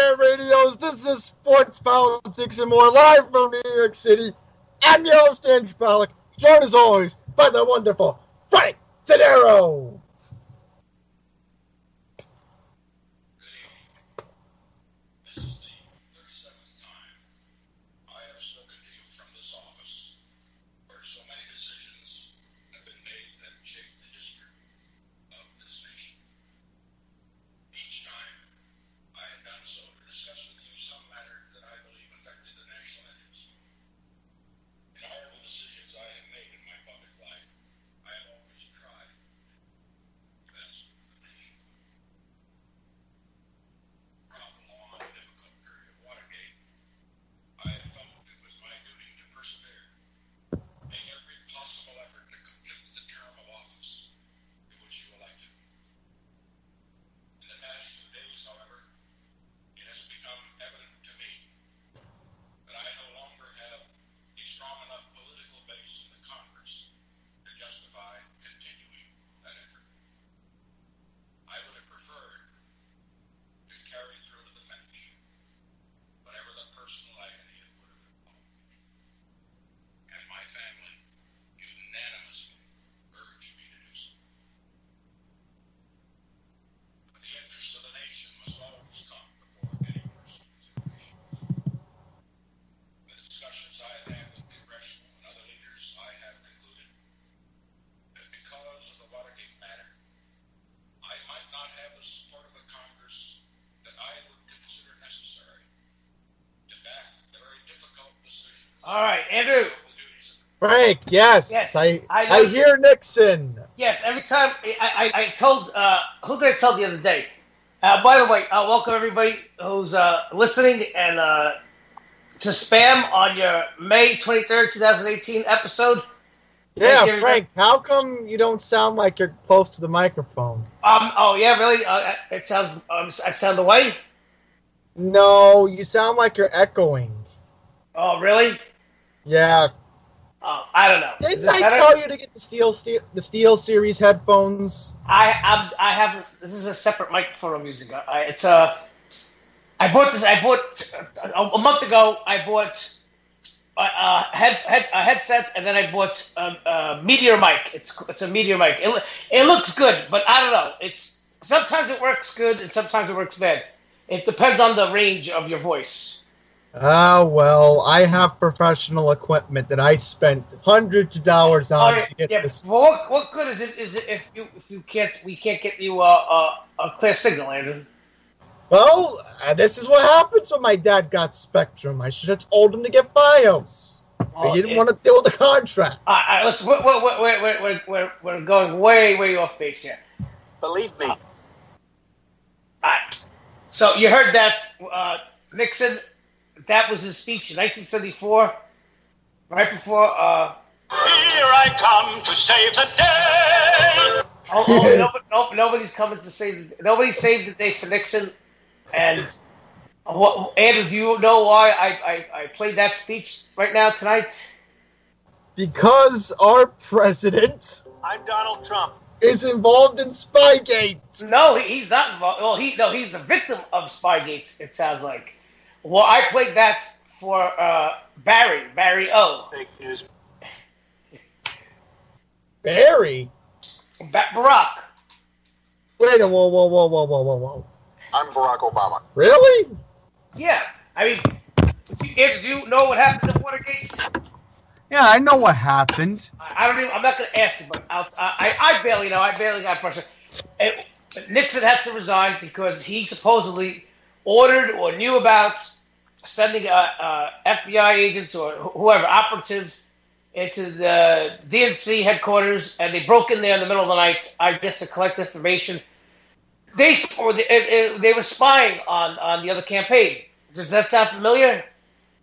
there, radios. This is Sports, Politics, and More, live from New York City. I'm your host, Andrew Pollack, joined as always by the wonderful Frank Todaro. All right, Andrew. Frank, yes. I hear Nixon. Yes, every time I told, who did I tell the other day? By the way, welcome everybody who's listening and to Spam on your May 23rd, 2018 epissound. Yeah, Frank, how come you don't sound like you're close to the microphone? Oh, yeah, really? It sounds, I sound away? No, you sound like you're echoing. Oh, really? Yeah. I don't know. Didn't I tell you to get the Steel Series headphones? I have. This is a separate microphone I'm using. I bought this. A month ago. I bought a headset, and then I bought a Meteor mic. It's a Meteor mic. It looks good, but I don't know. It's sometimes it works good, and sometimes it works bad. It depends on the range of your voice. Well, I have professional equipment that I spent hundreds of dollars on to get this. Well, what good is it if we can't get you a clear signal, Andrew? Well, this is what happens when my dad got Spectrum. I should have told him to get FiOS. He didn't want to deal with the contract. Listen, we're going way off base here. Believe me. All right. So you heard that, Nixon. That was his speech in 1974, right before. Here I come to save the day. Nobody's coming to save. Nobody saved the day for Nixon. And Andrew, do you know why I played that speech right now tonight? Because our president, I'm Donald Trump, is involved in Spygate. No, he's not involved. Well, he's the victim of Spygate. It sounds like. Well, I played that for Barry O. Fake news. Barry? Barack. Wait a whoa. I'm Barack Obama. Really? Yeah. I mean, do you know what happened to Watergate? Yeah, I know what happened. I'm not going to ask you, but I barely know. I barely got pressure. Nixon had to resign because he supposedly ordered or knew about sending FBI agents or whoever, operatives, into the DNC headquarters, and they broke in there in the middle of the night, I guess, to collect information. They were spying on the other campaign. Does that sound familiar?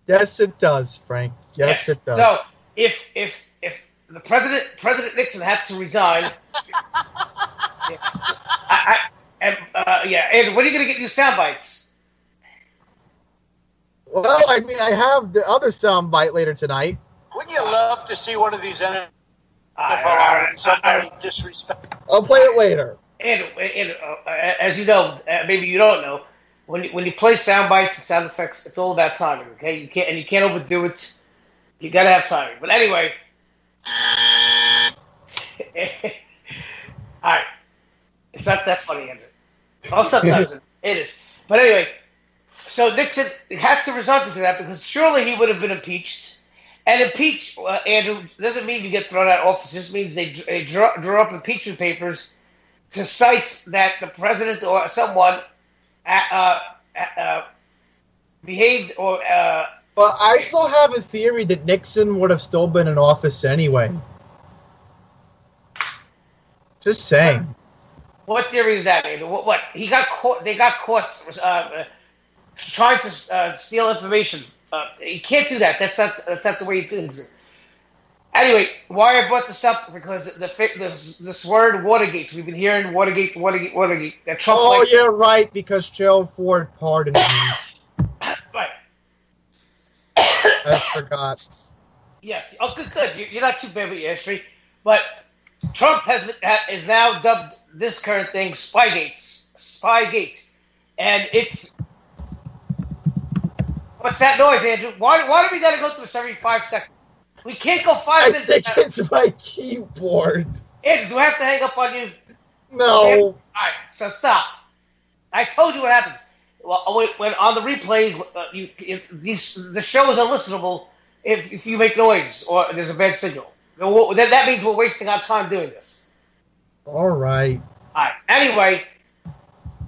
Yes, it does, Frank. Yes, it does. So if the President Nixon had to resign, and when are you going to get new sound bites? Well, I mean, I have the other soundbite later tonight. Wouldn't you love to see one of these somebody disrespect? I'll play it later. And as you know, maybe you don't know, when you play sound bites and sound effects, it's all about timing. Okay, you can't overdo it. You gotta have timing. But anyway, all right, it's not that funny, Andrew. Well, sometimes it is. But anyway, so Nixon had to resign to that because surely he would have been impeached. And impeach, Andrew, doesn't mean you get thrown out of office. It just means they draw up impeachment papers to cite that the president or someone behaved or. But I still have a theory that Nixon would have still been in office anyway. Just saying. What theory is that, Andrew? What? He got caught. They got caught trying to steal information. You can't do that. That's not the way you do things. Anyway, why I brought this up because this word Watergate. We've been hearing Watergate. That Trump yeah, right. Because Gerald Ford pardoned me. Right. I forgot. Yes. Oh, good. You're not too bad with your history, but Trump is now dubbed this current thing Spygate, and it's. What's that noise, Andrew? Why do we got to go through this every 5 seconds? We can't go 5 minutes. I think it's my keyboard. Andrew, do I have to hang up on you? No. All right, so stop. I told you what happens. Well, when on the replays, the show is unlistenable if you make noise or there's a bad signal. Then that means we're wasting our time doing this. All right. All right. Anyway,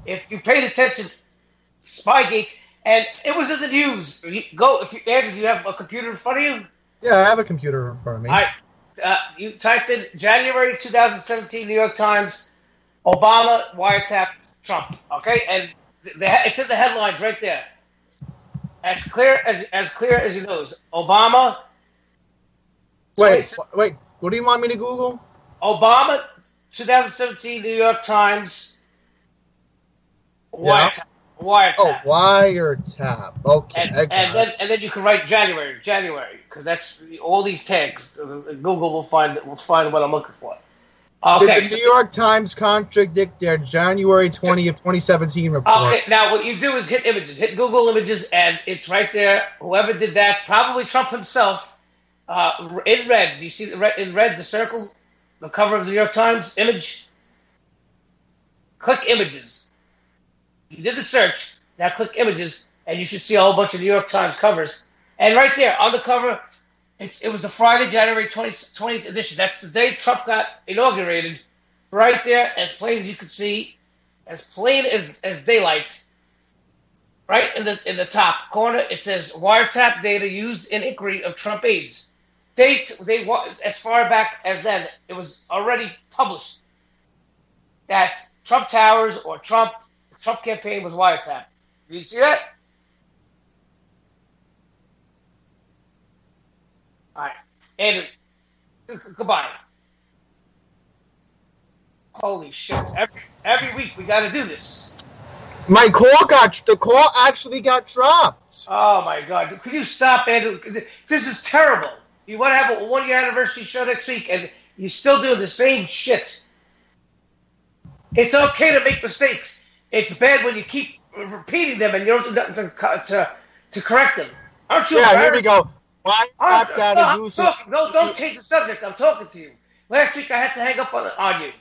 if you paid attention, Spygate. And it was in the news. Andrew, do you have a computer in front of you? Yeah, I have a computer in front of me. All right. You type in January 2017 New York Times, Obama wiretap Trump. Okay, and it's in the headlines right there. As clear as your nose. Obama. Wait. What do you want me to Google? Obama 2017 New York Times wiretap. Yeah. Wiretap. Oh, wiretap. Okay. And then you can write January, because that's all these tags. Google will find what I'm looking for. Okay. Did the New York Times contradict their January 20th, 2017 report? Okay. Now what you do is hit images, hit Google Images, and it's right there. Whoever did that, probably Trump himself, in red. Do you see in red the circle, the cover of the New York Times image? Click images. You did the search. Now click images, and you should see a whole bunch of New York Times covers. And right there on the cover, it was the Friday, January 20th edition. That's the day Trump got inaugurated. Right there, as plain as you can see, as plain as daylight. Right in the top corner, it says wiretap data used in inquiry of Trump aides. Date as far back as then, it was already published that Trump Towers or Trump campaign was wiretapped. Do you see that? All right. Andrew, goodbye. Holy shit. Every week we got to do this. The call actually got dropped. Oh, my God. Could you stop, Andrew? This is terrible. You want to have a one-year anniversary show next week, and you're still doing the same shit. It's okay to make mistakes. It's bad when you keep repeating them and you don't do nothing to correct them. Aren't you? Yeah, here we go. Why not gotta use it? No, don't change the subject. I'm talking to you. Last week I had to hang up on you.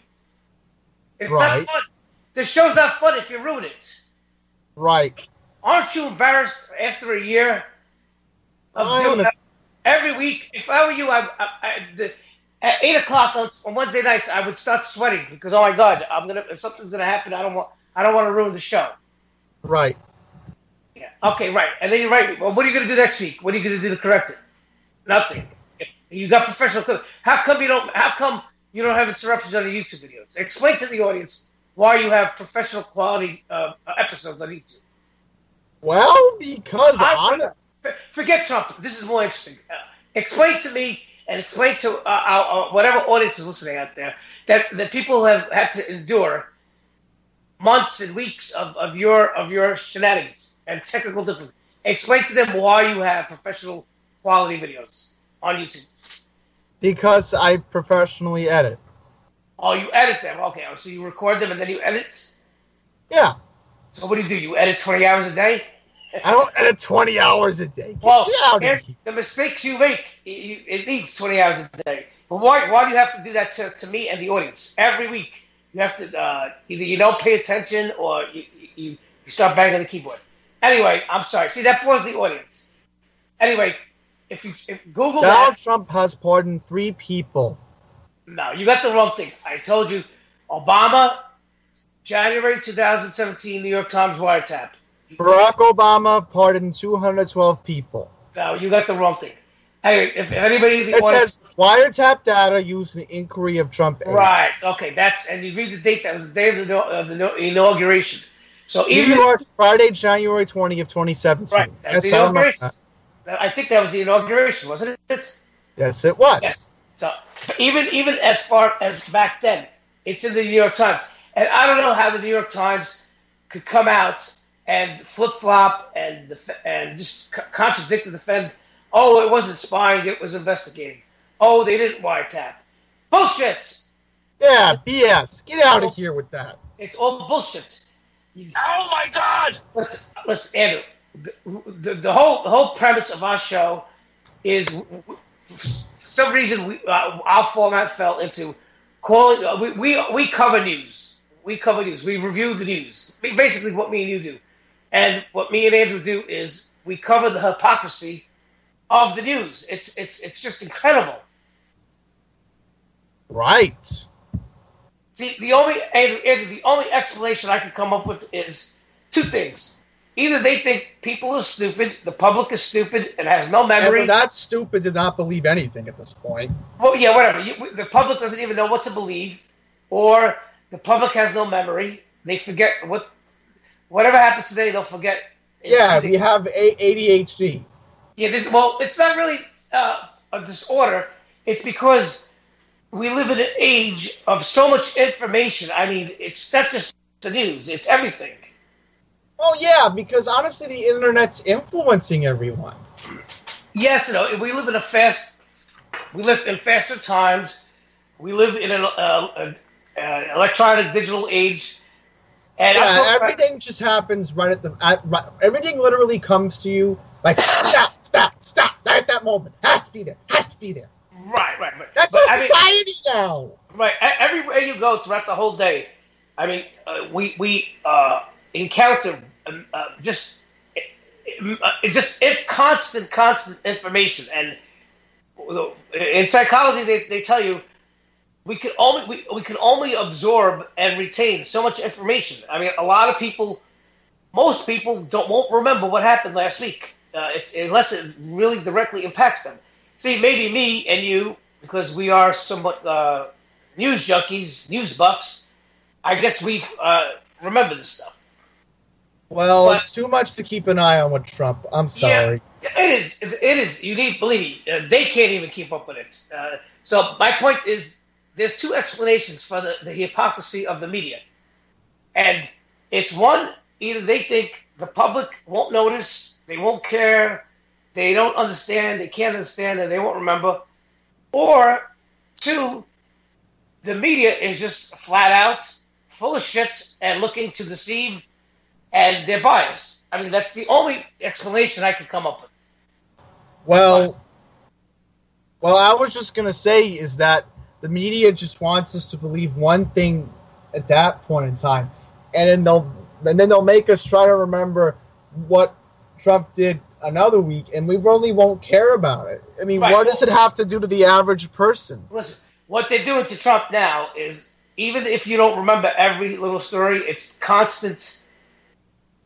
It's not fun. The show's not fun if you ruin it. Right. Aren't you embarrassed after a year of doing that? Every week? If I were you, at 8 o'clock on Wednesday nights, I would start sweating because, oh my God, if something's gonna happen, I don't want to ruin the show. Right. Yeah. Okay, right. And then you're right. Well, what are you going to do next week? What are you going to do to correct it? Nothing. You got professional. How come you don't have interruptions on your YouTube videos? Explain to the audience why you have professional quality episodes on YouTube. Well, because forget Trump. This is more interesting. Explain to me and explain to our whatever audience is listening out there that people have had to endure months and weeks of your shenanigans and technical difficulties. Explain to them why you have professional quality videos on YouTube. Because I professionally edit. Oh, you edit them. Okay, so you record them and then you edit? Yeah. So what do? You edit 20 hours a day? I don't edit 20 hours a day. Well, Get the mistakes you make, it needs 20 hours a day. But why do you have to do that to me and the audience? Every week, you have to either you don't pay attention or you start banging the keyboard. Anyway, I'm sorry. See, that bores the audience. Anyway, if Google Donald that, Trump has pardoned 3 people. No, you got the wrong thing. I told you, Obama, January 2017, New York Times wiretap. Barack Obama pardoned 212 people. No, you got the wrong thing. Anyway, if anybody in the It audience... says wiretap data used in the inquiry of Trump aides. Right, okay, and you read the date, that was the day of the inauguration. So New York, Friday, January 20th, 2017. Right, that's the inauguration. I think that was the inauguration, wasn't it? Yes, it was. Yes. So even as far as back then, it's in the New York Times. And I don't know how the New York Times could come out and flip-flop and just contradict and defend. Oh, it wasn't spying, it was investigating. Oh, they didn't wiretap. Bullshit! Yeah, BS. Get out of here with that. It's all bullshit. Oh my God! Listen, Andrew. The whole premise of our show is, for some reason, our format fell into calling. We cover news. We cover news. We review the news. Basically, what me and you do, and what me and Andrew do is we cover the hypocrisy of the news. It's just incredible. Right. See, the only explanation I can come up with is 2 things. Either they think people are stupid, the public is stupid, and has no memory. And that's stupid to not believe anything at this point. Well, yeah, whatever. The public doesn't even know what to believe, or the public has no memory. They forget whatever happens today, they'll forget. Yeah, we have ADHD. Yeah, it's not really a disorder. It's because we live in an age of so much information. I mean, it's not just the news; it's everything. Oh, yeah, because honestly, the internet's influencing everyone. Yes, we live in faster times. We live in an electronic digital age. And everything just happens everything literally comes to you like, stop, at that moment. Has to be there. Right. That's our society now. Right. Everywhere you go throughout the whole day, I mean, we encounter just constant information, and in psychology they tell you we can only absorb and retain so much information. I mean, most people won't remember what happened last week, unless it really directly impacts them. See, maybe me and you, because we are somewhat news junkies, news buffs, I guess we remember this stuff. Well, it's too much to keep an eye on with Trump. I'm sorry. Yeah, it is. You need to believe me. They can't even keep up with it. So my point is, there's 2 explanations for the hypocrisy of the media. And it's one, either they think the public won't notice, they won't care, they don't understand, they can't understand, and they won't remember. Or 2, the media is just flat out full of shit and looking to deceive, and they're biased. I mean, that's the only explanation I could come up with. Well, I was just going to say is that the media just wants us to believe one thing at that point in time, and then they'll make us try to remember what Trump did another week, and we really won't care about it. I mean, what does it have to do to the average person? Listen, what they're doing to Trump now is, even if you don't remember every little story, it's constant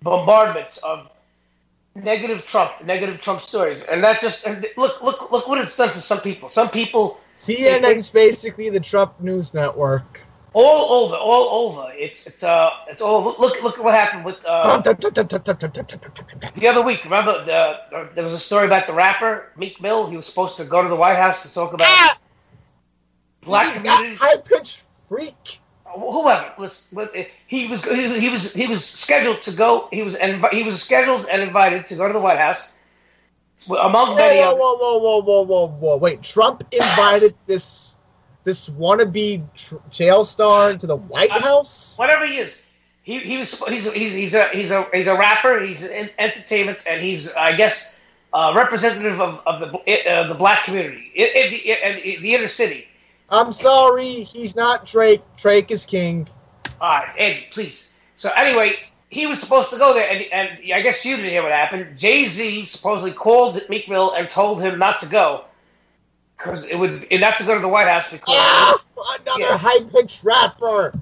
bombardment of negative Trump stories, and that just look what it's done to some people. Some people. CNN's basically the Trump news network. All over. It's all. Look at what happened with the other week. Remember, there was a story about the rapper Meek Mill. He was supposed to go to the White House to talk about black community. High-pitched freak. Whoever. He was scheduled to go. He was scheduled and invited to go to the White House. Among many others. Whoa! Wait, Trump invited this wannabe jail star to the White House? Whatever he is, he's a rapper. He's in entertainment, and he's, I guess, representative of the black community in the inner city. I'm sorry, he's not Drake. Drake is king. All right, Andy, please. So anyway, he was supposed to go there, and I guess you didn't hear what happened. Jay-Z supposedly called Meek Mill and told him not to go because not to go to the White House because another high-pitched rapper.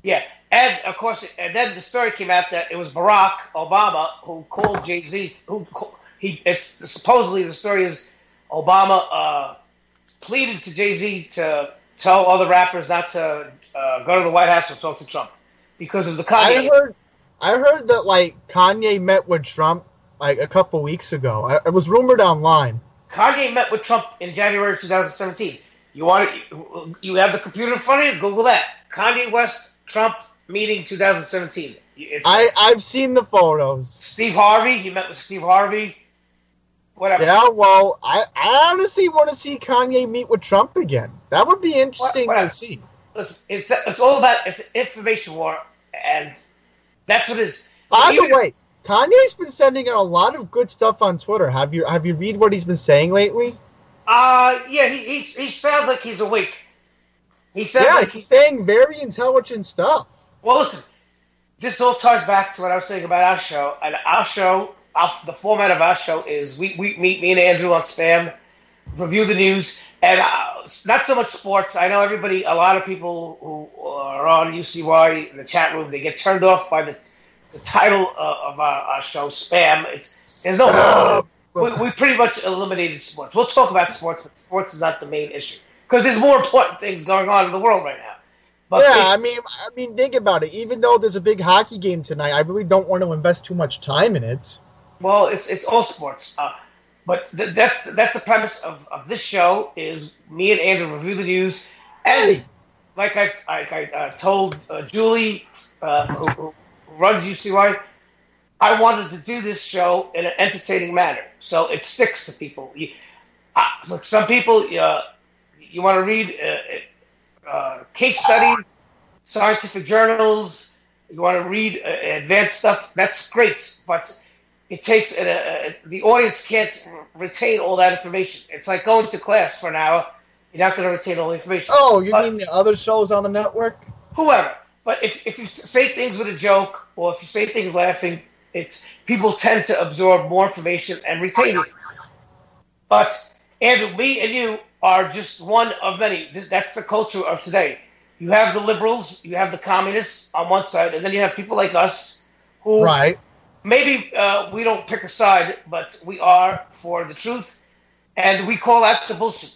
Yeah, and of course, and then the story came out that it was Barack Obama who called Jay-Z. Supposedly the story is Obama pleaded to Jay-Z to tell other rappers not to go to the White House or talk to Trump because of the Kanye. I heard that like Kanye met with Trump like a couple weeks ago. It was rumored online. Kanye met with Trump in January 2017. You have the computer in front of you? Google that. Kanye West Trump meeting 2017. I've seen the photos. Steve Harvey. He met with Steve Harvey. Whatever. Yeah, well, I honestly want to see Kanye meet with Trump again. That would be interesting to see. Listen, it's all about it's an information war, and that's what it is. By the way, Kanye's been sending out a lot of good stuff on Twitter. Have you read what he's been saying lately? Yeah, he sounds like he's awake. He's saying very intelligent stuff. Well, listen, this all ties back to what I was saying about our show. And our show, the format of our show is we meet me and Andrew on Spam, review the news, and not so much sports. I know a lot of people who are on UCY in the chat room, they get turned off by the title of our show, Spam. There's no. We pretty much eliminated sports. We'll talk about sports, but sports is not the main issue because there's more important things going on in the world right now. But I mean, think about it. Even though there's a big hockey game tonight, I really don't want to invest too much time in it. Well, it's all sports, but that's the premise of this show. Is me and Andrew review the news, and like I told Julie, who runs UCY, I wanted to do this show in an entertaining manner, so it sticks to people. Look, some people you want to read case studies, scientific journals. You want to read advanced stuff. That's great, but it takes the audience can't retain all that information. It's like going to class for an hour. You're not going to retain all the information. Oh, you mean the other shows on the network? Whoever. But if you say things with a joke or if you say things laughing, people tend to absorb more information and retain it. But Andrew, me and you are just one of many. That's the culture of today. You have the liberals, you have the communists on one side, and then you have people like us who maybe we don't pick a side, but we are for the truth, and we call out the bullshit.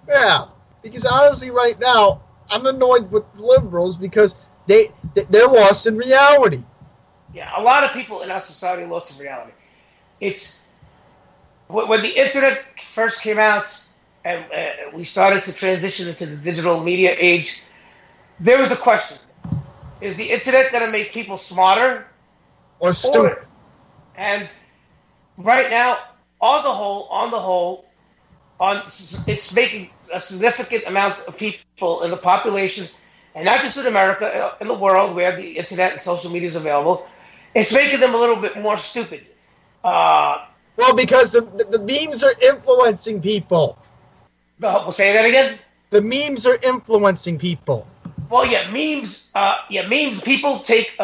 Yeah, because honestly, right now, I'm annoyed with the liberals because they're lost in reality. Yeah, a lot of people in our society are lost in reality. It's when the internet first came out and we started to transition into the digital media age, there was a question. Is the internet going to make people smarter or stupid? And right now, on the whole, it's making a significant amount of people in the population, and not just in America, in the world where the internet and social media is available, it's making them a little bit more stupid. Well, because the memes are influencing people. We'll say that again? The memes are influencing people. Well, yeah, memes. Memes. People take.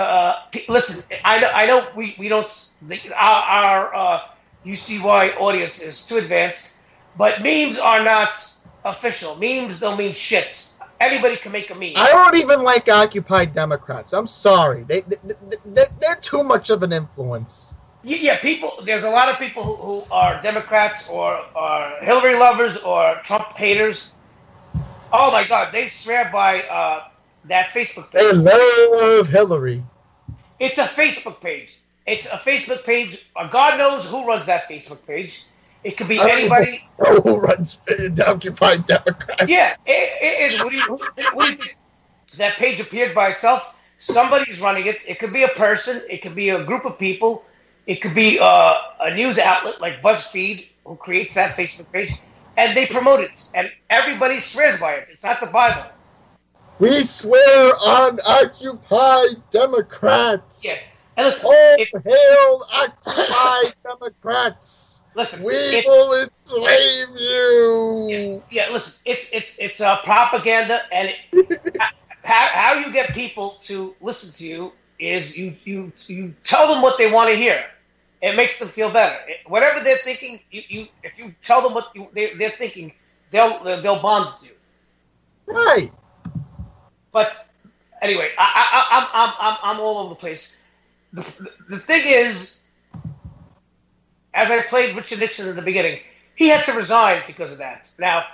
Listen, I know. We don't. Our UCY audience is too advanced, but memes are not official. Memes don't mean shit. Anybody can make a meme. I don't even like Occupy Democrats. I'm sorry. They're too much of an influence. Yeah, people. There's a lot of people who are Democrats or are Hillary lovers or Trump haters. Oh my God, they swear by that Facebook page. They love Hillary. It's a Facebook page. It's a Facebook page. God knows who runs that Facebook page. It could be anybody. Who runs Occupy Democrats? Yeah, it is. What do you think? That page appeared by itself. Somebody's running it. It could be a person. It could be a group of people. It could be a news outlet like BuzzFeed who creates that Facebook page, and they promote it, and everybody swears by it. It's not the Bible. We swear on Occupy Democrats. Yeah. And listen, hail Occupy Democrats. Listen, we will enslave you. Yeah, listen, it's propaganda, and how you get people to listen to you is you tell them what they want to hear. It makes them feel better. Whatever they're thinking, if you tell them what they're thinking, they'll bond with you. Right. But anyway, I'm all over the place. The thing is, as I played Richard Nixon in the beginning, he had to resign because of that. Now,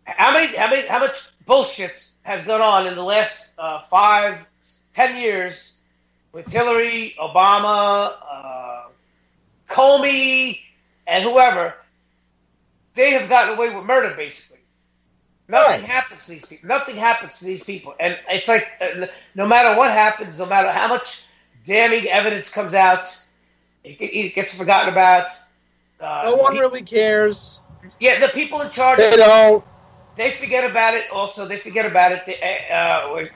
how much bullshit has gone on in the last 5-10 years with Hillary, Obama, Comey, and whoever? They have gotten away with murder, basically. Nothing happens to these people. Nothing happens to these people. And it's like, no matter what happens, no matter how much damning evidence comes out, it gets forgotten about. No one really cares. Yeah, the people in charge. They don't. They forget about it. Also, they forget about it.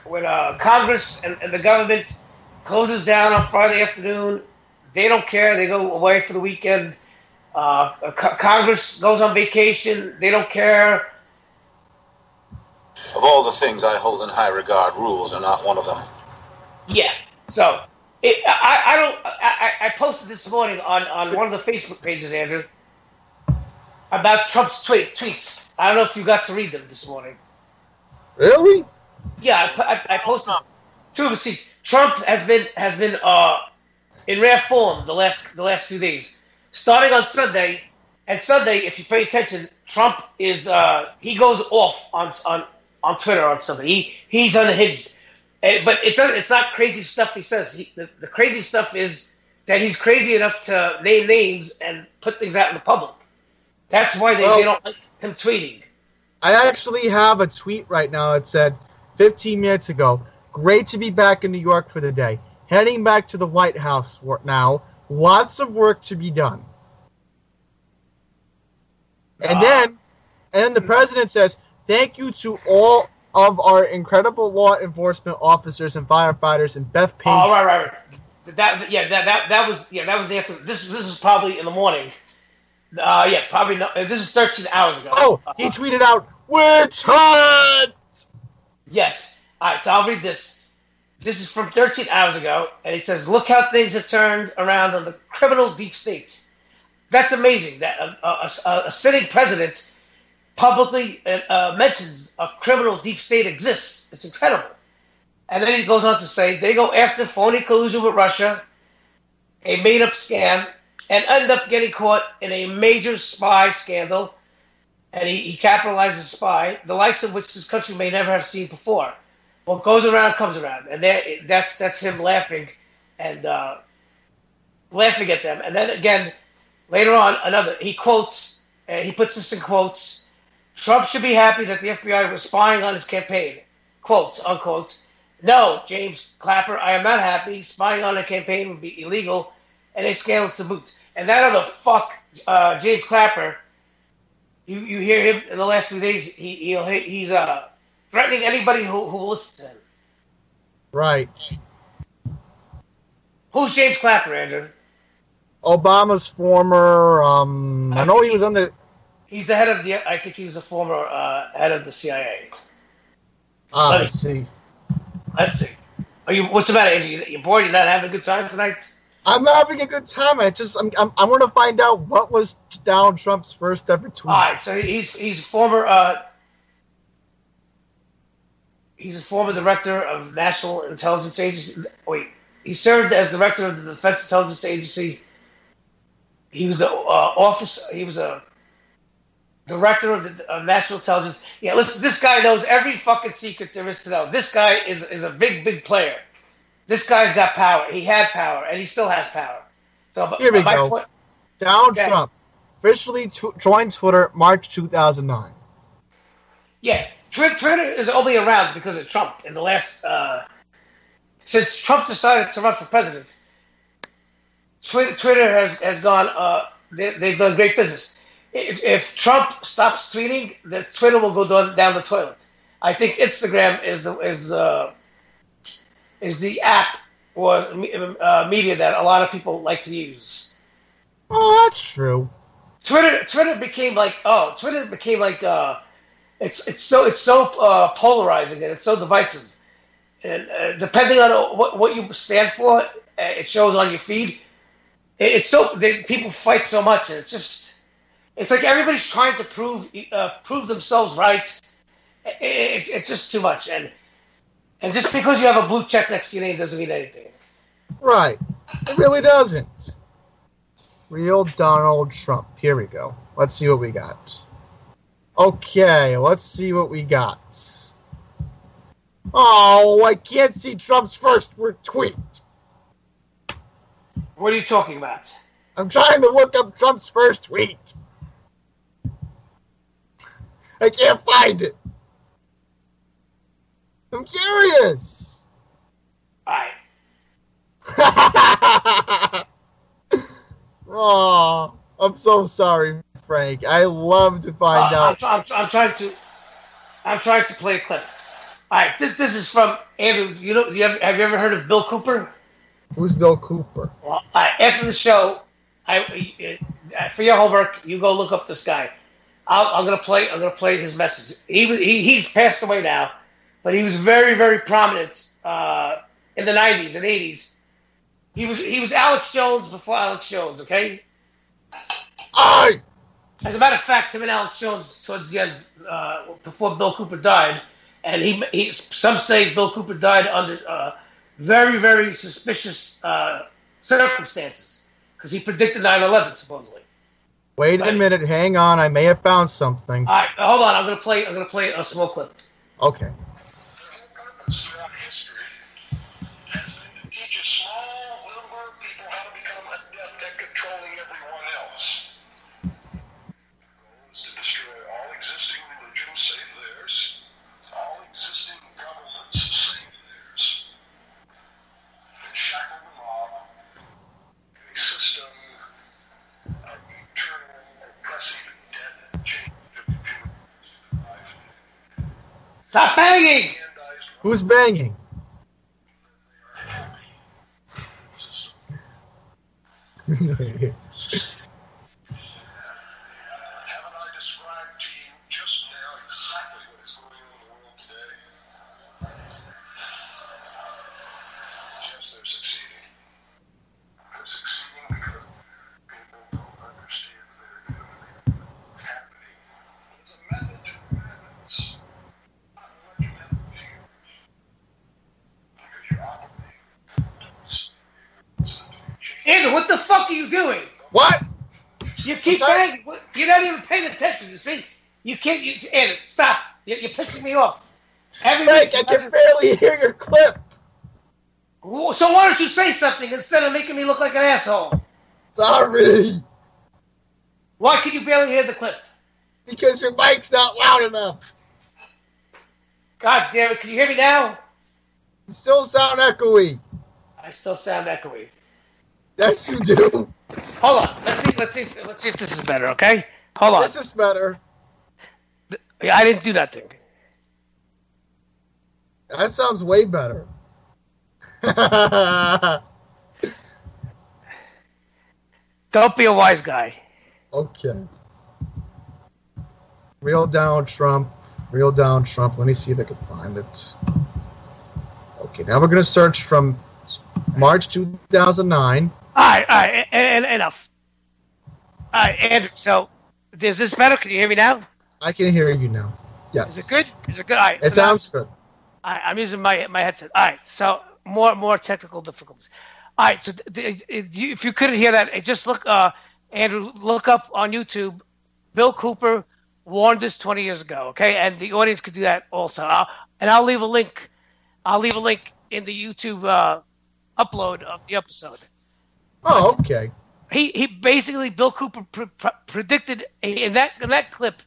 When Congress and the government closes down on Friday afternoon, they don't care. They go away for the weekend. Congress goes on vacation. They don't care. Of all the things I hold in high regard, rules are not one of them. Yeah. So I posted this morning on one of the Facebook pages, Andrew, about Trump's tweets. I don't know if you got to read them this morning. Really? Yeah, I posted 2 of his tweets. Trump has been in rare form the last few days. Starting on Sunday, and Sunday, if you pay attention, Trump is he goes off on Twitter on Sunday. He's unhinged, but it's not crazy stuff he says. The crazy stuff is that he's crazy enough to name names and put things out in the public. That's why they don't like him tweeting. I actually have a tweet right now that said 15 minutes ago, great to be back in New York for the day. Heading back to the White House now. Lots of work to be done. And then the president says, thank you to all of our incredible law enforcement officers and firefighters and Beth Payne. Oh, right. That was the answer. This is probably in the morning. Probably not. This is 13 hours ago. Oh, he tweeted out, witch hunt! Yes. All right, so I'll read this. This is from 13 hours ago, and it says, look how things have turned around on the criminal deep state. That's amazing that a sitting president publicly mentions a criminal deep state exists. It's incredible. And then he goes on to say, they go after phony collusion with Russia, a made-up scam, and end up getting caught in a major spy scandal, and he capitalizes spy, the likes of which this country may never have seen before. What goes around comes around, and that's him laughing and laughing at them. And then again, later on, he quotes, he puts this in quotes, Trump should be happy that the FBI was spying on his campaign, quote, unquote. No, James Clapper, I am not happy. Spying on a campaign would be illegal and a scandal to boot. And that other fuck, James Clapper, you hear him in the last few days, he's threatening anybody who will listen to him. Right. Who's James Clapper, Andrew? Obama's former, I know he was under... He's the head of the, I think he was the former head of the CIA. I see. Let's see. What's the matter, Andrew? You're bored? You're not having a good time tonight? I'm having a good time. I want to find out what was Donald Trump's first ever tweet. All right, so he's former... He's a former director of National Intelligence Agency. Wait, he served as director of the Defense Intelligence Agency. He was He was a director of National Intelligence. Yeah, listen, this guy knows every fucking secret there is to know. This guy is a big player. This guy's got power. He had power, and he still has power. So here we go. Donald Trump officially joined Twitter March 2009. Yeah. Twitter is only around because of Trump in the last... since Trump decided to run for president, Twitter has gone... they've done great business. If Trump stops tweeting, the Twitter will go down the toilet. I think Instagram is the app or media that a lot of people like to use. Oh, that's true. Twitter became like it's so polarizing and it's so divisive, and depending on what you stand for, it shows on your feed. People fight so much, and it's like everybody's trying to prove themselves right. It's just too much, and just because you have a blue check next to your name doesn't mean anything. Right. It really doesn't. Real Donald Trump. Here we go. Let's see what we got. Okay, let's see what we got. Oh, I can't see Trump's first tweet. What are you talking about? I'm trying to look up Trump's first tweet. I can't find it. I'm curious. All right. Oh, I'm so sorry, Frank. I love to find out. I'm trying to play a clip. All right, this is from Andrew. Have you ever heard of Bill Cooper? Who's Bill Cooper? Well, after the show, for your homework, you go look up this guy. I'm gonna play his message. He's passed away now, but he was very, very prominent in the 90s and 80s. He was Alex Jones before Alex Jones. Okay. Aye. As a matter of fact, him and Alex Jones towards the end, before Bill Cooper died, and he some say Bill Cooper died under very, very suspicious circumstances because he predicted 9/11 supposedly. Wait a minute, hang on. I may have found something. All right, hold on. I'm gonna play a small clip. Okay. Throughout history has been to teach a small number of people how to become adept at controlling everyone else. The goal is to destroy all existing religions save theirs, all existing governments save theirs, and shackle the mob in a system of eternal, oppressive, dead change of human life. Stop banging! Who's banging? Haven't I described to you just now exactly what is going on in the world today? Yes, they're succeeding. They're succeeding because people don't understand they're doing what's happening. There's a method to the madness. Not what you have to fear. Because you're operating. Andrew, what the fuck are you doing? What? You keep banging. You're not even paying attention. You see, you can't. Andrew, stop. You're pissing me off. Frank, I can barely hear your clip. So why don't you say something instead of making me look like an asshole? Sorry. Why can you barely hear the clip? Because your mic's not loud enough. God damn it! Can you hear me now? You still sound echoey. I still sound echoey. Yes, you do. Hold on. Let's see if this is better. Okay. Hold on. This is better. I didn't do nothing. That sounds way better. Don't be a wise guy. Okay. Real Donald Trump. Real Donald Trump. Let me see if I can find it. Okay, now we're going to search from March 2009. All right, and enough. All right, Andrew, so is this better? Can you hear me now? I can hear you now. Yes. Is it good? All right. It sounds good. I'm using my headset. All right, so more technical difficulties. All right, so if you couldn't hear that, just look, Andrew, look up on YouTube, Bill Cooper warned us 20 years ago, okay? And the audience could do that also. I'll leave a link. I'll leave a link in the YouTube upload of the episode. Oh, okay. He basically, Bill Cooper predicted in that clip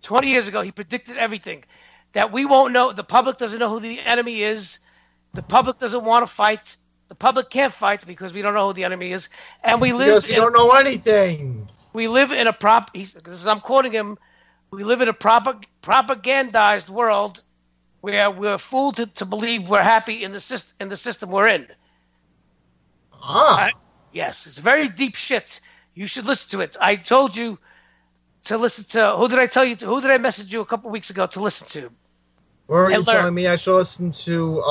20 years ago. He predicted everything that we won't know. The public doesn't know who the enemy is. The public doesn't want to fight. The public can't fight because we don't know who the enemy is, and we live. Because we don't know anything. We live in I'm quoting him. We live in a propagandized world We're fooled to believe we're happy in the system we're in. Ah. Yes, it's very deep shit. You should listen to it. I told you to listen to. Who did I tell you to? Who did I message you a couple weeks ago to listen to? Or are you telling me I should listen to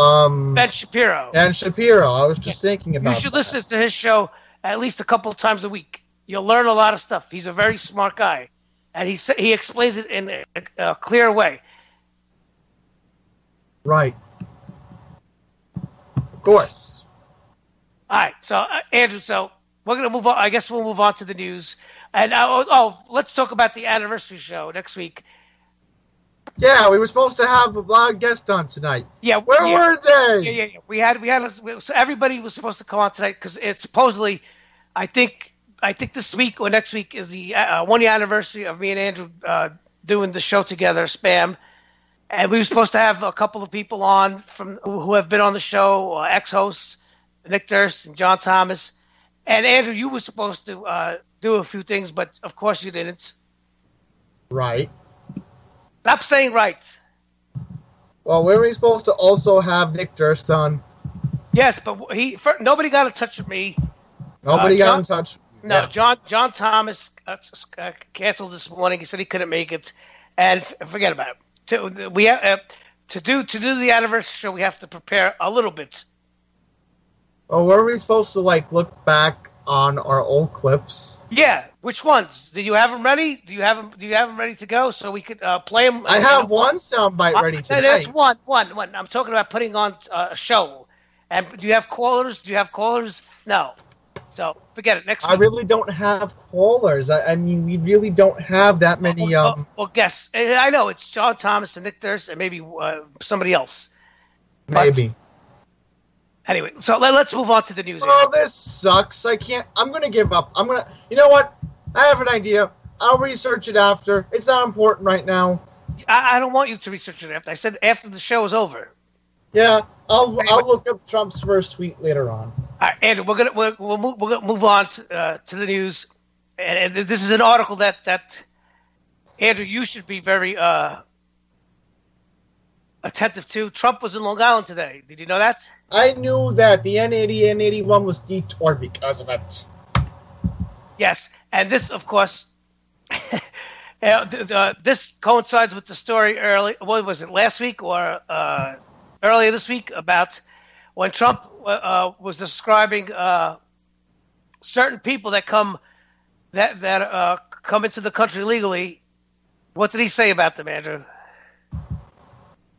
Ben Shapiro? Ben Shapiro. I was just thinking about. You should listen to his show at least a couple of times a week. You'll learn a lot of stuff. He's a very smart guy, and he explains it in a clear way. Right. Of course. All right, so Andrew, so we're gonna move on. I guess we'll move on to the news, and let's talk about the anniversary show next week. Yeah, we were supposed to have a lot of guests on tonight. Yeah, where were they? Yeah. We had. So everybody was supposed to come on tonight because it's supposedly, I think this week or next week is the 1 year anniversary of me and Andrew doing the show together, Spam, and we were supposed to have a couple of people on from who have been on the show, ex-hosts, Nick Durst and John Thomas, and Andrew. You were supposed to do a few things, but of course you didn't. Right. Stop saying right. Well, were we supposed to also have Nick Durst on? Yes, but nobody got in touch with me. Nobody got in touch. No, yeah. John Thomas canceled this morning. He said he couldn't make it, and forget about it. To do the anniversary show, we have to prepare a little bit. Oh, were we supposed to look back on our old clips? Yeah, which ones? Do you have them ready? Do you have them ready to go so we could play them? I have one soundbite ready today. That's one. I'm talking about putting on a show. And do you have callers? No. So forget it. Next week. I really don't have callers. I mean, we really don't have that many. Well, guess. I know it's John Thomas and Nick Durst and maybe somebody else. Maybe. Anyway, so let's move on to the news. Oh, this sucks. I'm going to give up. You know what? I have an idea. I'll research it after. It's not important right now. I don't want you to research it after. I said after the show is over. Yeah, I'll look up Trump's first tweet later on. All right, Andrew, we'll move on to the news. And this is an article that Andrew, you should be very attentive to. Trump was in Long Island today. Did you know that? I knew that the N80 N81 was detoured because of it. Yes, and this, of course, this coincides with the story early. What was it, last week or earlier this week about when Trump was describing certain people that come into the country legally. What did he say about them, Andrew?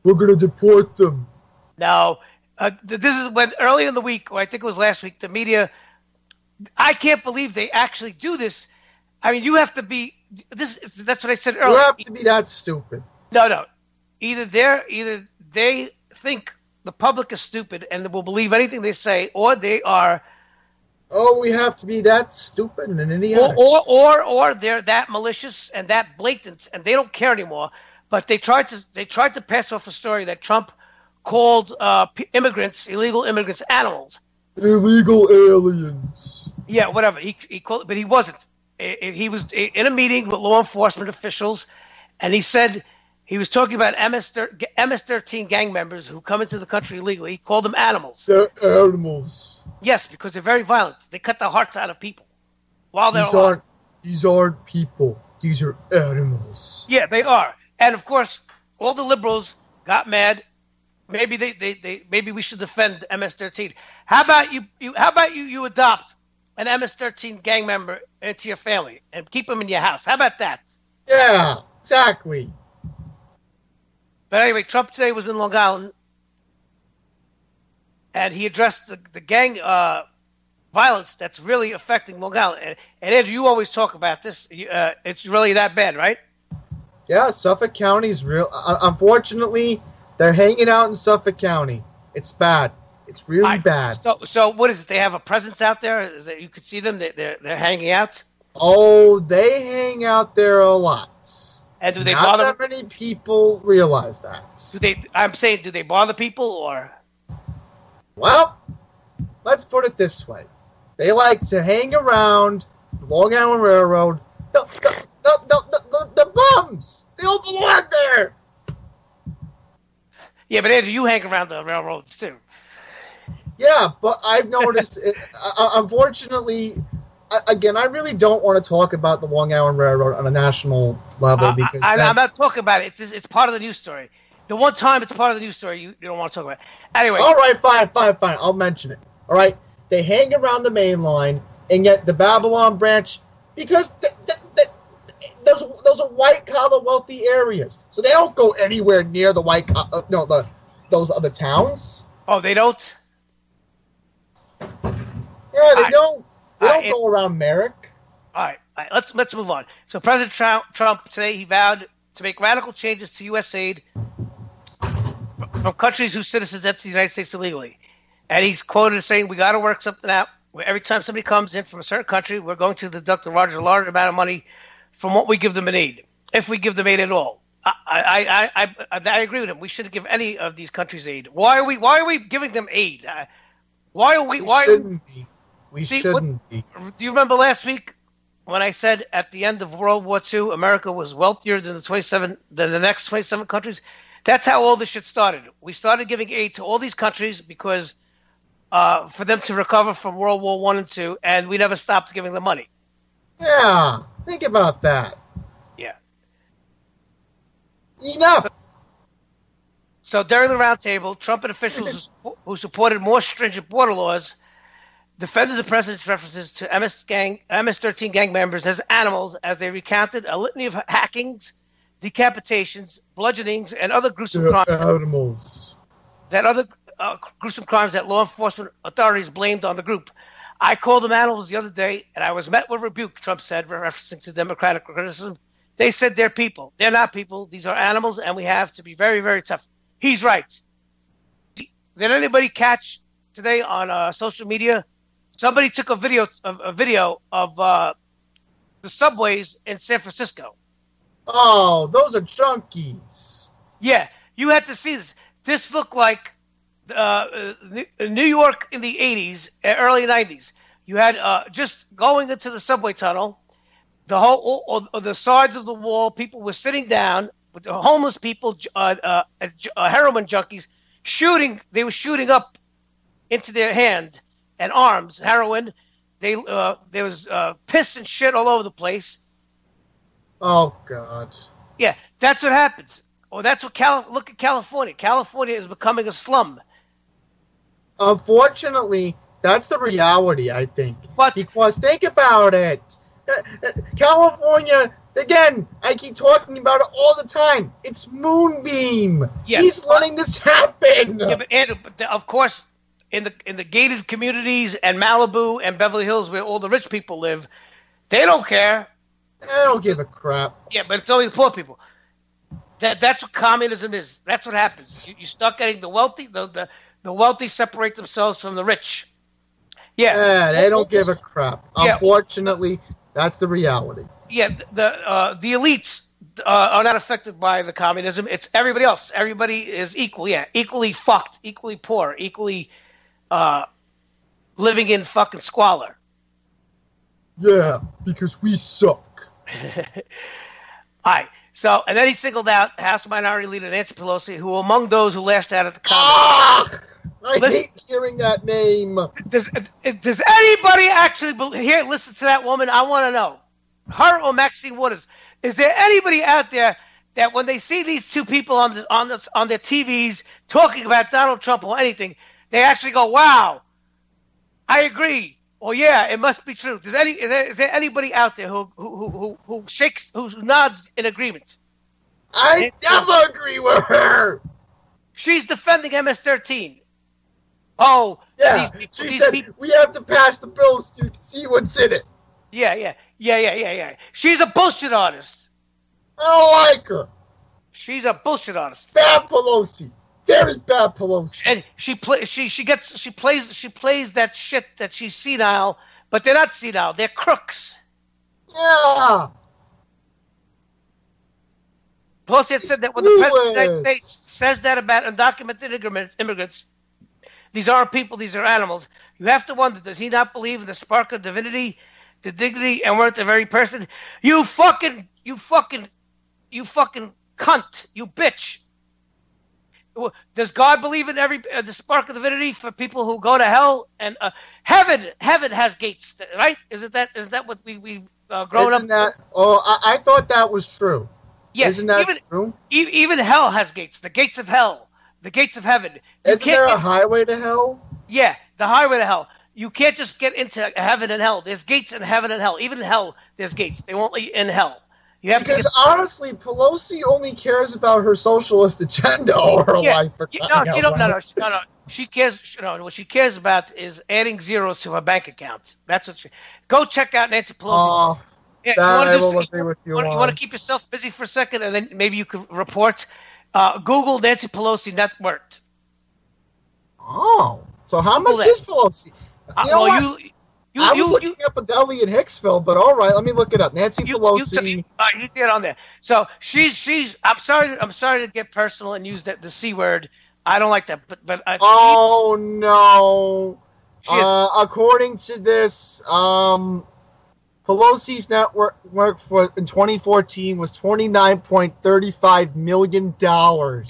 We're going to deport them. No. This is when early in the week, or I think it was last week, the media, I can't believe they actually do this. I mean, you have to be, that's what I said earlier. You have to be that stupid. No. Either they think the public is stupid and will believe anything they say, or they are. Oh, we have to be that stupid and idiotic. Or they're that malicious and that blatant, and they don't care anymore. But they tried to pass off the story that Trump called illegal immigrants, animals. Illegal aliens. Yeah, whatever. He called, but he wasn't. He was in a meeting with law enforcement officials, and he said he was talking about MS-13 gang members who come into the country illegally. He called them animals. They're animals. Yes, because they're very violent. They cut the hearts out of people while they're These aren't people. These are animals. Yeah, they are. And of course, all the liberals got mad. Maybe maybe we should defend MS-13. How about you adopt an MS-13 gang member into your family and keep him in your house? How about that? Yeah, exactly. But anyway, Trump today was in Long Island, and he addressed the gang violence that's really affecting Long Island. And Andrew, you always talk about this. It's really that bad, right? Yeah, Suffolk County's real. Unfortunately, they're hanging out in Suffolk County. It's bad. It's really bad. So what is it? They have a presence out there? Is that you could see them? They're hanging out? Oh, they hang out there a lot. And do they Not bother? that many people realize that. I'm saying, do they bother people or? Well, let's put it this way: they like to hang around the Long Island Railroad. The bums. They all belong there. Yeah, but Andrew, you hang around the railroads too. Yeah, but I've noticed, unfortunately, again, I really don't want to talk about the Long Island Railroad on a national level because I'm not talking about it. It's part of the news story. The one time it's part of the news story, you don't want to talk about it. Anyway. All right, fine. I'll mention it. All right, they hang around the main line, and yet the Babylon branch, because those are white-collar wealthy areas, so they don't go anywhere near the those other towns. Oh, they don't? Yeah, they don't. They don't go around Merrick. All right. Let's move on. So President Trump today, he vowed to make radical changes to U.S. aid from countries whose citizens enter the United States illegally. And he's quoted as saying, we got to work something out where every time somebody comes in from a certain country, we're going to deduct a large amount of money from what we give them in aid, if we give them aid at all. I agree with him. We shouldn't give any of these countries aid. Why are we giving them aid? We shouldn't be. Do you remember last week when I said at the end of World War II, America was wealthier than the next 27 countries? That's how all this shit started. We started giving aid to all these countries because for them to recover from World War I and II, and we never stopped giving them money. Yeah, think about that. Yeah. Enough. So during the roundtable, Trump and officials who supported more stringent border laws defended the president's references to MS-13 gang members as animals as they recounted a litany of hackings, decapitations, bludgeonings, and other gruesome crimes. Animals. Gruesome crimes that law enforcement authorities blamed on the group. I called them animals the other day, and I was met with rebuke, Trump said, referencing to Democratic criticism. They said they're people. They're not people. These are animals, and we have to be very, very tough. He's right. Did anybody catch today on social media? Somebody took a video of the subways in San Francisco. Oh, those are junkies. Yeah, you had to see this. This looked like New York in the 80s, early 90s. You had just going into the subway tunnel, the sides of the wall, people were sitting down, with the homeless people, heroin junkies, shooting. They were shooting up into their hand and arms, heroin. There was piss and shit all over the place. Oh, God. Yeah, that's what happens. Well, that's what look at California. California is becoming a slum. Unfortunately, that's the reality, I think. But because think about it. California, again, I keep talking about it all the time. It's Moonbeam. Yes, he's letting this happen. Yeah, but of course, in the gated communities and Malibu and Beverly Hills, where all the rich people live, they don't care. They don't give a crap. Yeah, but it's only the poor people. That's what communism is. That's what happens. You start getting the wealthy. The wealthy separate themselves from the rich. Yeah, they don't give a crap. Yeah. Unfortunately, that's the reality. Yeah, the elites are not affected by the communism. It's everybody else. Everybody is equal. Yeah, equally fucked, equally poor, equally living in fucking squalor. Yeah, because we suck. All right. So, and then he singled out House Minority Leader Nancy Pelosi, who were among those who lashed out at the Congress. I hate hearing that name. Does anybody actually listen to that woman? I want to know. Her or Maxine Waters. Is there anybody out there that when they see these two people on their TVs talking about Donald Trump or anything, they actually go, wow, I agree. Or yeah, it must be true. Is there anybody out there who nods in agreement? I never agree with her. She's defending MS-13. Oh, yeah. She said we have to pass the bill so you can see what's in it. Yeah. She's a bullshit artist. I don't like her. She's a bullshit artist. Bad Pelosi. Very bad Pelosi. And she plays that shit that she's senile, but they're not senile. They're crooks. Yeah. Pelosi had said that when the president of the United States says that about undocumented immigrants, these aren't people, these are animals. You have to wonder, does he not believe in the spark of divinity, the dignity and worth of the very person? You fucking cunt, you bitch. Does God believe in every the spark of divinity for people who go to hell? And heaven has gates, right? Is that what we grown Isn't up? that? Oh, I thought that was true. Yeah, Isn't that true? Even hell has gates. The gates of hell, the gates of heaven. Isn't there a highway to hell? Yeah, the highway to hell. You can't just get into heaven and hell. There's gates in heaven and hell. Even in hell, there's gates. They won't let you in hell. You have because honestly, Pelosi only cares about her socialist agenda or her life. No. She cares. What she cares about is adding zeros to her bank account. That's what she. Go check out Nancy Pelosi. Yeah, I will agree with you. You want to keep yourself busy for a second, and then maybe you could report. Google Nancy Pelosi net worth. Oh, so how much is Pelosi? I was looking up a deli in Hicksville, but all right, let me look it up. Nancy Pelosi. You get on there. So she's. I'm sorry to get personal and use the C word. I don't like that. But oh no. According to this, Pelosi's net worth for in 2014 was $29.35 million. How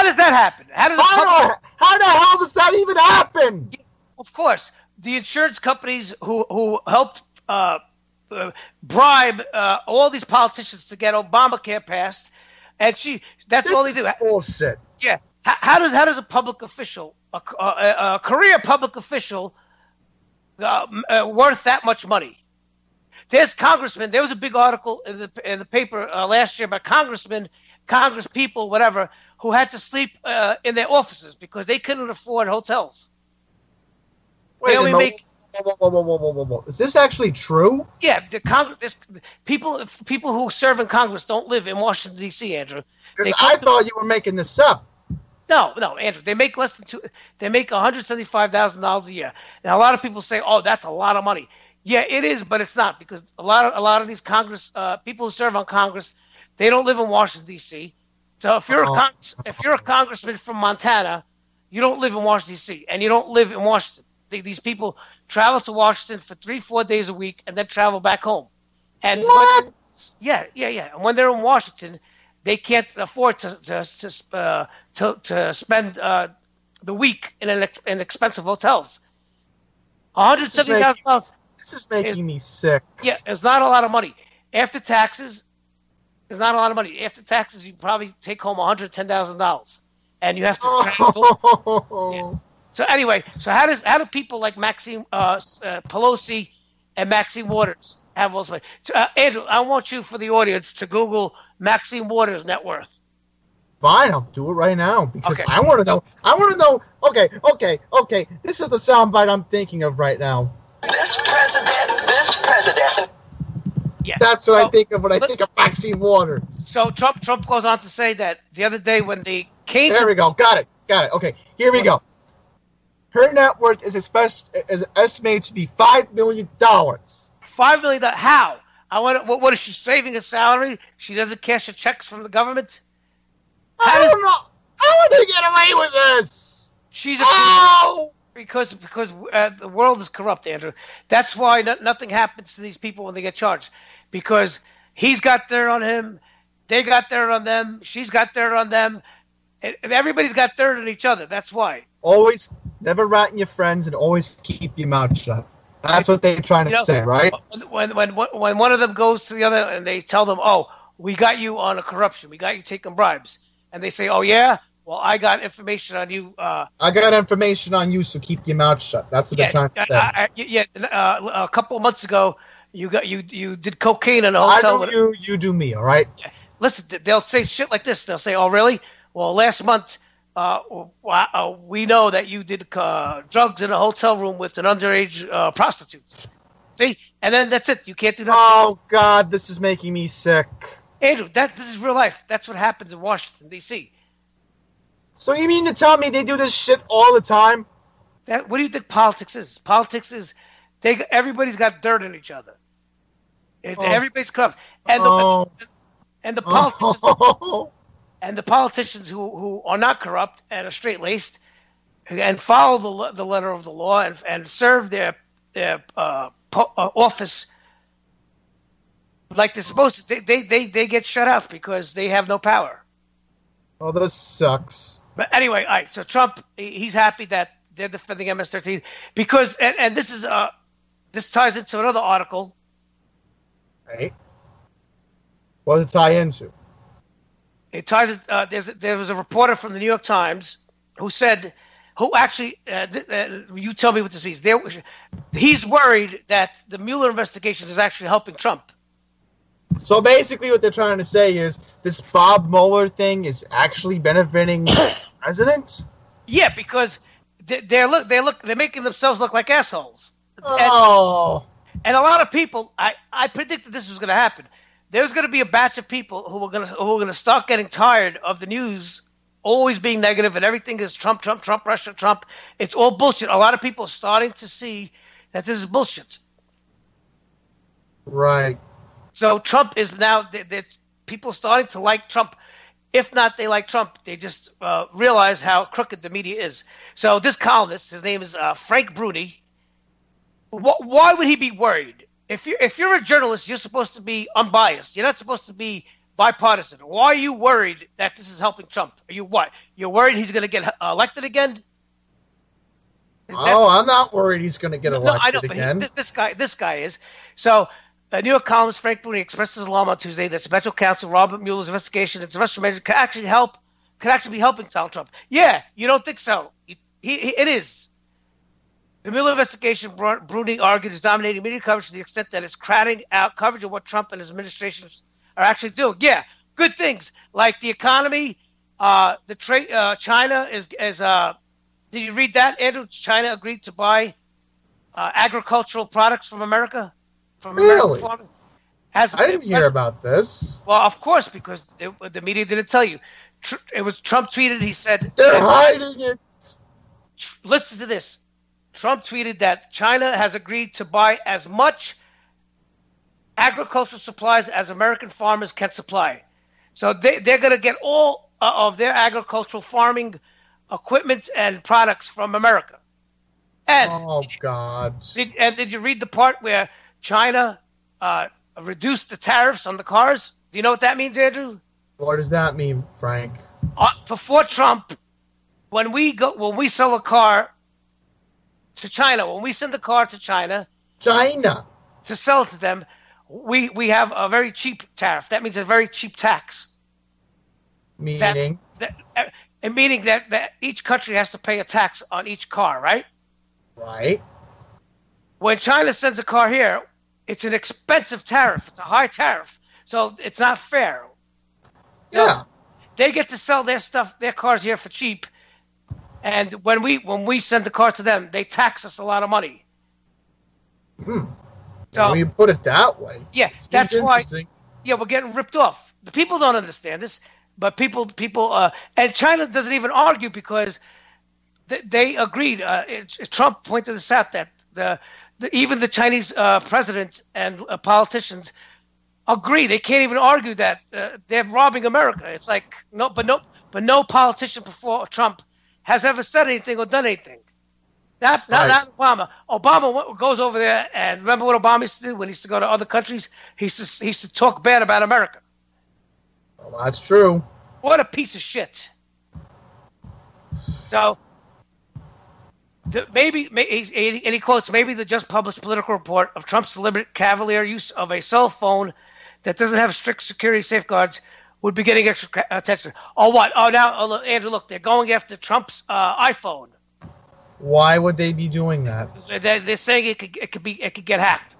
does that happen? How the hell does that even happen? Of course, the insurance companies who helped bribe all these politicians to get Obamacare passed, and that's all they do. Bullshit. Yeah. How does a public official, a career public official, worth that much money? There's congressmen. There was a big article in the paper last year about congressmen, Congress people, whatever, who had to sleep in their offices because they couldn't afford hotels. Whoa. Is this actually true? Yeah, people who serve in Congress don't live in Washington D.C., Andrew. Because I thought you were making this up. No, Andrew. They make less than They make $175,000 a year. Now a lot of people say, "Oh, that's a lot of money." Yeah, it is, but it's not because a lot of these Congress people who serve on Congress, they don't live in Washington D.C. So if you're a congressman from Montana, you don't live in Washington D.C. and you don't live in Washington. These people travel to Washington for 3-4 days a week and then travel back home. And what? Yeah. And when they're in Washington, they can't afford to spend the week in expensive hotels. $170,000. This is making me sick. Yeah, it's not a lot of money. After taxes, it's not a lot of money. After taxes, you probably take home $110,000, and you have to travel. Yeah. So anyway, how do people like Maxine Pelosi and Maxine Waters have all this money? Andrew, I want you for the audience to Google Maxine Waters' net worth. Fine, I'll do it right now because I want to know. Okay. This is the soundbite I'm thinking of right now. This president. Yeah, that's what I think of when I think of Maxine Waters. So Trump goes on to say that the other day when they came. There we go. Got it. Okay, here we go. Her net worth is estimated to be $5 million. $5 million. How? What is she saving a salary? She doesn't cash her checks from the government. I don't know. How would they get away with this? She's a because the world is corrupt, Andrew. That's why nothing happens to these people when they get charged. Because he's got dirt on him, they got dirt on them, she's got dirt on them, and everybody's got dirt on each other. That's why. Always never rat in your friends and always keep your mouth shut. That's what they're trying to say, right? When one of them goes to the other and they tell them, "Oh, we got you on a corruption. We got you taking bribes," and they say, "Oh yeah, well I got information on you." I got information on you, so keep your mouth shut. That's what they're trying to say. A couple of months ago, you did cocaine in a hotel. I do you do me. All right. Listen, they'll say shit like this. They'll say, "Oh really? Well, last month." We know that you did drugs in a hotel room with an underage prostitute. See? And then that's it. You can't do nothing. Oh, God, this is making me sick. Andrew, this is real life. That's what happens in Washington, D.C. So you mean to tell me they do this shit all the time? What do you think politics is? Politics is everybody's got dirt on each other. Everybody's corrupt. And the politicians... And the politicians who are not corrupt and are straight-laced and follow the letter of the law and serve their office like they're supposed to, they get shut out because they have no power. Oh, this sucks. But anyway, all right. So Trump, he's happy that they're defending MS-13 because, and this is this ties into another article. Right. What does it tie into? It ties. There was a reporter from the New York Times who said, who actually, you tell me what this means. He's worried that the Mueller investigation is actually helping Trump. So basically, what they're trying to say is this Bob Mueller thing is actually benefiting the president. Yeah, because they're making themselves look like assholes. Oh. And a lot of people, I predicted this was going to happen. There's going to be a batch of people who are going to start getting tired of the news always being negative and everything is Trump, Trump, Trump, Russia, Trump. It's all bullshit. A lot of people are starting to see that this is bullshit. Right. So Trump is now, people are starting to like Trump. If not, they like Trump. They just realize how crooked the media is. So this columnist, his name is Frank Bruni. Why would he be worried? If you're a journalist, you're supposed to be unbiased. You're not supposed to be bipartisan. Why are you worried that this is helping Trump? Are you what? You're worried he's going to get elected again? I'm not worried he's going to get elected I know, again. But this guy is. So, New York columnist Frank Bruni expressed his alarm on Tuesday that special counsel Robert Mueller's investigation into Russian measures could actually be helping Donald Trump. Yeah, you don't think so? It is. The Mueller investigation, Bruni argued, is dominating media coverage to the extent that it's crowding out coverage of what Trump and his administration are actually doing. Yeah, good things like the economy, the trade. China is. Did you read that, Andrew? China agreed to buy agricultural products from America. Really? Farming. I didn't hear about this. Well, of course, because the media didn't tell you. It was Trump tweeted. He said they're hiding it. Listen to this. Trump tweeted that China has agreed to buy as much agricultural supplies as American farmers can supply. So they're going to get all of their agricultural farming equipment and products from America. And oh, God. Did you read the part where China reduced the tariffs on the cars? Do you know what that means, Andrew? What does that mean, Frank? Before Trump, when we sell a car to China, when we send the car to China to sell it to them, we have a very cheap tariff. That means a very cheap tax. Meaning? Meaning that each country has to pay a tax on each car, right? Right. When China sends a car here, it's an expensive tariff. It's a high tariff. So it's not fair. Yeah. So they get to sell their cars here for cheap. And when we send the car to them, they tax us a lot of money. So when you put it that way. Yeah, that's why. Yeah, we're getting ripped off. The people don't understand this, but people, and China doesn't even argue because they agreed. Trump pointed this out that even the Chinese presidents and politicians agree. They can't even argue that they're robbing America. It's like no politician before Trump has ever said anything or done anything. Not Obama. Obama goes over there, and remember what Obama used to do when he used to go to other countries? He used to talk bad about America. Well, that's true. What a piece of shit. So, and he quotes, maybe the just published political report of Trump's deliberate cavalier use of a cell phone that doesn't have strict security safeguards would be getting extra attention. Oh, what? Oh, now, Andrew, look, they're going after Trump's iPhone. Why would they be doing that? They're saying it could get hacked.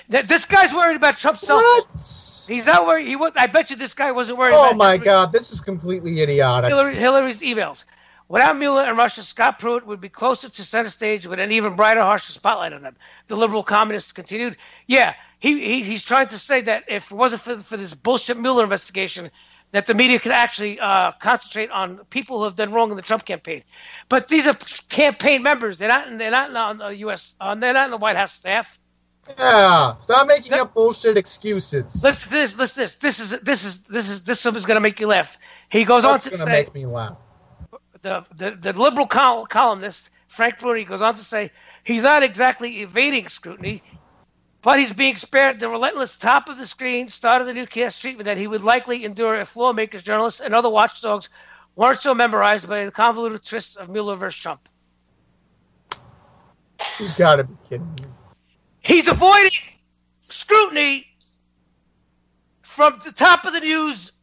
This guy's worried about Trump's cell phone. He's not worried. I bet you this guy wasn't worried. Oh my God, this is completely idiotic. Hillary's emails. Without Mueller and Russia, Scott Pruitt would be closer to center stage with an even brighter, harsher spotlight on them. The liberal communists continued. Yeah, he's trying to say that if it wasn't for this bullshit Mueller investigation, that the media could actually concentrate on people who have done wrong in the Trump campaign. But these are campaign members. They're not on the U.S. They're not in the White House staff. Yeah, stop making up bullshit excuses. Listen to this. This is going to make you laugh. He goes on to say. That's going to make me laugh. The liberal columnist Frank Bruni goes on to say he's not exactly evading scrutiny, but he's being spared the relentless top of the screen start of the newscast treatment that he would likely endure if lawmakers, journalists, and other watchdogs weren't so memorized by the convoluted twists of Mueller versus Trump. You gotta be kidding me. He's avoiding scrutiny from the top of the news,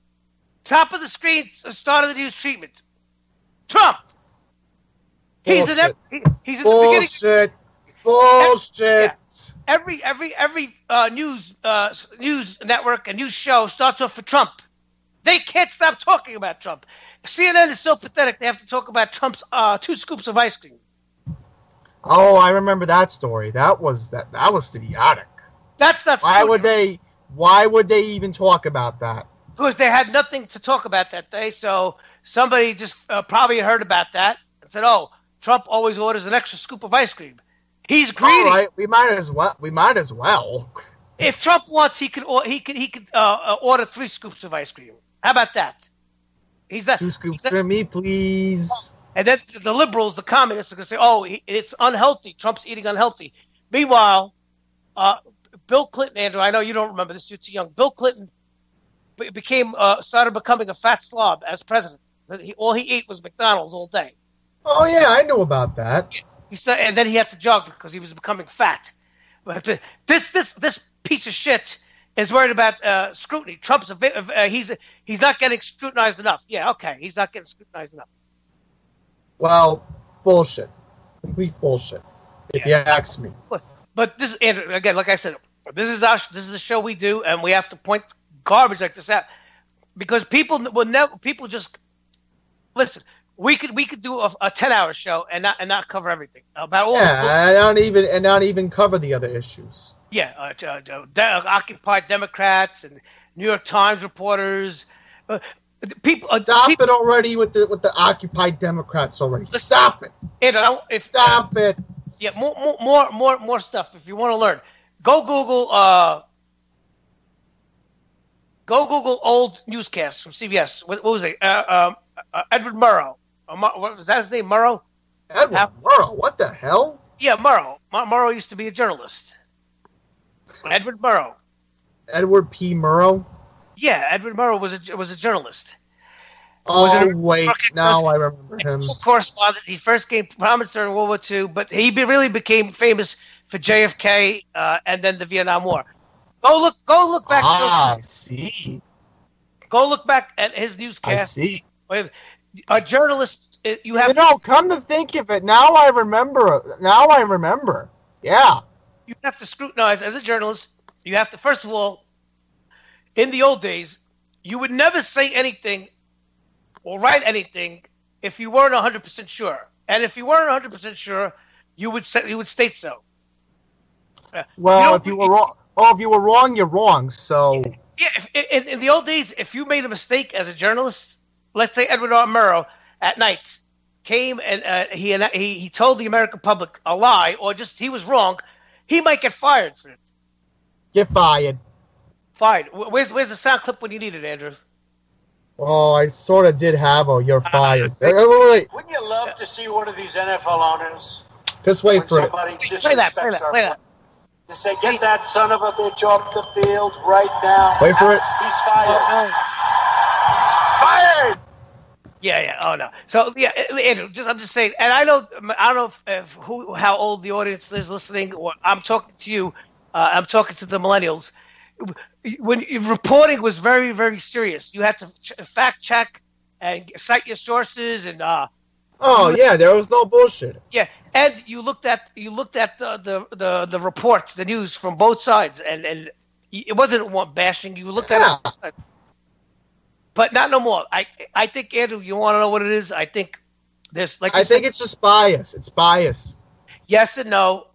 top of the screen, start of the news treatment. Trump. He's in the beginning. Bullshit. Every news network and news show starts off with Trump. They can't stop talking about Trump. CNN is so pathetic they have to talk about Trump's 2 scoops of ice cream. Oh, I remember that story. That was idiotic. That's not. Why would they even talk about that? Because they had nothing to talk about that day. So somebody just probably heard about that and said, "Oh, Trump always orders an extra scoop of ice cream. He's greedy." All right, we might as well. If Trump wants, he could order 3 scoops of ice cream. How about that? He's that 2 scoops for me, please. And then the liberals, the communists, are going to say, "Oh, it's unhealthy. Trump's eating unhealthy." Meanwhile, Bill Clinton, Andrew, I know you don't remember this. You're too young. Bill Clinton started becoming a fat slob as president. All he ate was McDonald's all day. Oh yeah, I know about that. And then he had to jog because he was becoming fat. But this piece of shit is worried about scrutiny. Trump's he's not getting scrutinized enough. Yeah, okay, he's not getting scrutinized enough. Well, bullshit. Complete bullshit. If you ask me. But this, Andrew, again, like I said, this is the show we do, and we have to point garbage like this out because people will never. People just listen. We could do a 10-hour show and not cover everything about all. Yeah, and not even cover the other issues. Yeah, Occupy Democrats and New York Times reporters. People stop it already with the Occupy Democrats already. Stop it. Stop it. Yeah, more stuff. If you want to learn, go Google old newscasts from CBS. What was it? Edward Murrow. What was that his name? Murrow. Murrow. What the hell? Yeah, Murrow. Murrow used to be a journalist. Edward Murrow. Edward P. Murrow. Yeah, Edward Murrow was a journalist. Oh wait, now I remember him. Correspondent. He first gained prominence during World War II, but he really became famous for JFK and then the Vietnam War. Go look back. I see. Go look back at his newscast. I see. A journalist. Come to think of it, now I remember. Yeah. You have to scrutinize as a journalist. You have to, first of all, in the old days, you would never say anything or write anything if you weren't 100% sure. And if you weren't 100% sure, you would state so. Well, if you were wrong, you're wrong. So yeah, in the old days, if you made a mistake as a journalist, let's say Edward R. Murrow at night came and he told the American public a lie or just he was wrong, he might get fired for it. Get fired. Fired. Where's the sound clip when you need it, Andrew? Oh, I sort of did have a "you're fired." Wait. Wouldn't you love to see one of these NFL owners? Just wait for it. Play that. They say, "Get that son of a bitch off the field right now." Wait for it. He's fired. He's fired. Yeah. Oh no. So yeah, Andrew. I'm just saying, and I don't know how old the audience is listening. Or I'm talking to you. I'm talking to the millennials. When reporting was very, very serious, you had to fact check and cite your sources and. Yeah, there was no bullshit. Yeah, and you looked at the reports, the news from both sides, and it wasn't one bashing. You looked at it, but not no more. I think, Andrew, you want to know what it is? I think this, I think it's just bias. It's bias. Yes and no.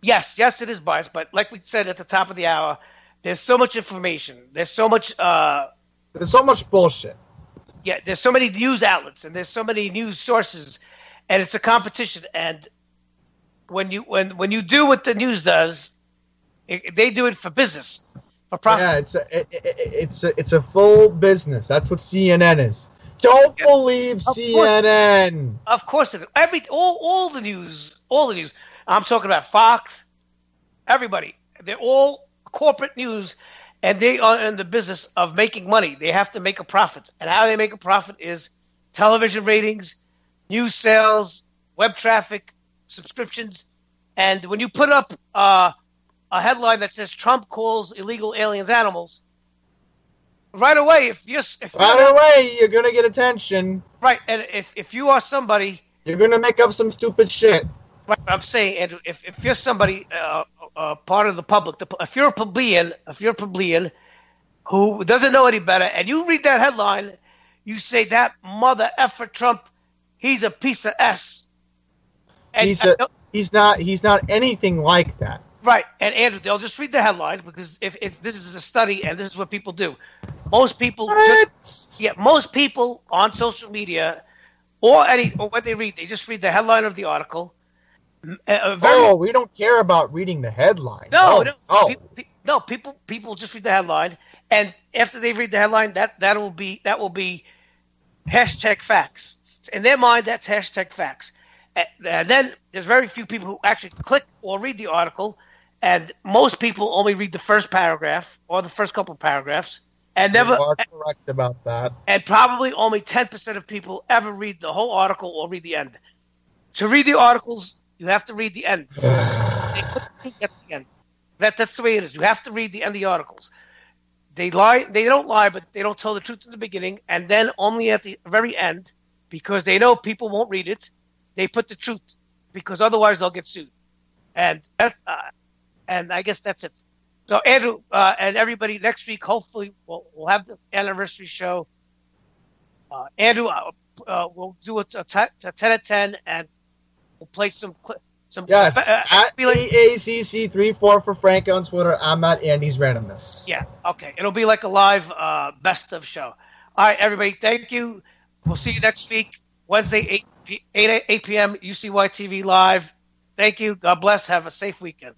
Yes, it is biased. But like we said at the top of the hour, there's so much information. There's so much. There's so much bullshit. Yeah, there's so many news outlets and there's so many news sources, and it's a competition. And when you do what the news does, they do it for business, for profit. Yeah, it's a full business. That's what CNN is. Don't believe CNN. Of course it is. All the news. I'm talking about Fox. Everybody. They're all corporate news, and they are in the business of making money. They have to make a profit, and how they make a profit is television ratings, news sales, web traffic, subscriptions. And when you put up a headline that says Trump calls illegal aliens animals, right away, you're gonna get attention. Right, and if you are somebody, you're gonna make up some stupid shit. Right, I'm saying, Andrew, if you're somebody, part of the public, if you're a plebeian who doesn't know any better, and you read that headline, you say that mother effer Trump, he's a piece of S. And he's not anything like that. Right, and Andrew, they'll just read the headlines because if this is a study and this is what people do. Most people, most people on social media or when they read, they just read the headline of the article. We don't care about reading the headline. No. People just read the headline, and after they read the headline, that will be hashtag facts. In their mind, that's hashtag facts. And then there's very few people who actually click or read the article, and most people only read the first paragraph or the first couple of paragraphs, and never. You are correct about that. And probably only 10% of people ever read the whole article or read the end. To read the articles, you have to read the end. They put the truth at the end. That's the way it is. You have to read the end of the articles. They lie. They don't lie, but they don't tell the truth in the beginning, and then only at the very end, because they know people won't read it. They put the truth because otherwise they'll get sued, and that's and I guess that's it. So Andrew and everybody, next week hopefully we'll have the anniversary show. Andrew, we'll do a 10 at 10, and we'll play some. Yes, at AACC34 for Frank on Twitter. I'm at Andy's Randomness. Yeah, okay. It'll be like a live best of show. All right, everybody, thank you. We'll see you next week, Wednesday, 8 p.m., UCY TV Live. Thank you. God bless. Have a safe weekend.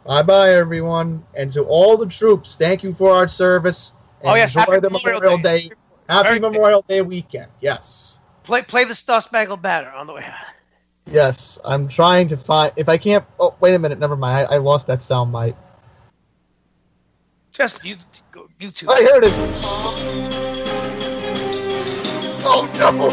Bye-bye, everyone. And to all the troops, thank you for our service. And enjoy the Memorial Day. Happy Memorial Day weekend. Yes. Play the Star Spangled Banner on the way out. Yes, I'm trying to find. If I can't. Oh, wait a minute. Never mind. I lost that sound bite. Just YouTube. Oh, here it is. Oh no!